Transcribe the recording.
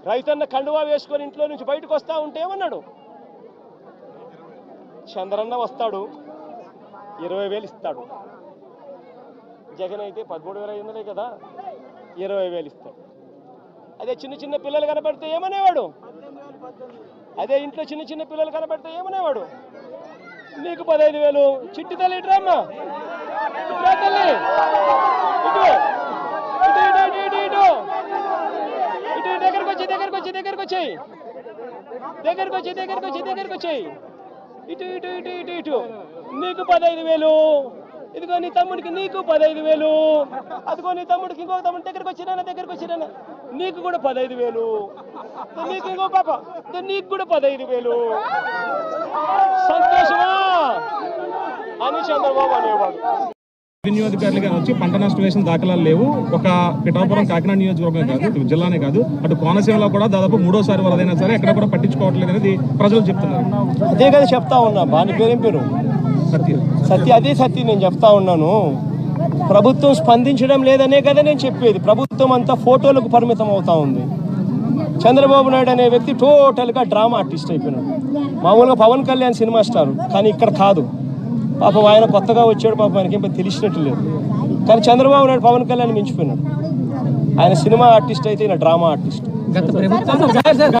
రైతన్న కండువా వేసుకొని ఇంట్లో నుంచి బయటకు వస్తా ఉంటే ఏమన్నాడు? చంద్రన్న వస్తాడు 20,000 ఇస్తాడు. జగన్ అయితే 13,500 కదా, 20,000 ఇస్తాడు. అదే చిన్న చిన్న పిల్లలు కనబడితే ఏమనేవాడు? అదే ఇంట్లో చిన్న చిన్న పిల్లలు కనబడితే ఏమనేవాడు? నీకు 15,000. చిట్టి తల్లి ఇట్రామ్మా, ఇట్రా తల్లి, ఇటు ఇటు ఇటు ఇటు ఇటు ఇటు దగ్గరకు వచ్చి దగ్గరకు వచ్చి దగ్గరకు వచ్చాయి దగ్గరకు వచ్చి దగ్గరకు వచ్చి దగ్గరకు వచ్చాయి ఇటు ఇటు ఇటు ఇటు ఇటు నీకు 15,000. ఇదిగో నీ తమ్ముడికి నీకు 15,000. అదిగో నీ తమ్ముడికి ఇంకొక తమ్ముడి దగ్గరకు వచ్చినా నీకు కూడా 15,000. నీకు ఇంకో పాప నీకు కూడా 15,000. సంతోషమా అని చంద్రబాబు అనేవాడు. రెవెన్యూ అధికారులు కానీ వచ్చి పంట నష్టం వేసిన దాఖలాలు లేవు. ఒక పిఠాపురం కాకినాడ నియోజకవర్గం కాదు, జిల్లానే కాదు, అటు కోనసీమలో కూడా దాదాపు 3వ వరదైనా సరే ఎక్కడ కూడా పట్టించుకోవట్లేదు అనేది ప్రజలు చెప్తున్నారు. అదే కదా చెప్తా ఉన్నా, బాని పేరేం పేరు సత్య, అదే సత్య నేను చెప్తా ఉన్నాను. ప్రభుత్వం స్పందించడం లేదనే కదా నేను చెప్పేది. ప్రభుత్వం అంతా ఫోటోలకు పరిమితం అవుతా ఉంది. చంద్రబాబు నాయుడు అనే వ్యక్తి టోటల్గా డ్రామా ఆర్టిస్ట్ అయిపోయినాడు. మామూలుగా పవన్ కళ్యాణ్ సినిమా స్టార్, కానీ ఇక్కడ కాదు. పాపం ఆయన కొత్తగా వచ్చాడు, పాపం ఆయనకి ఏం తెలిసినట్టు లేదు. కానీ చంద్రబాబు నాయుడు పవన్ కళ్యాణ్ మించిపోయినాడు. ఆయన సినిమా ఆర్టిస్ట్ అయితే ఈయన డ్రామా ఆర్టిస్ట్.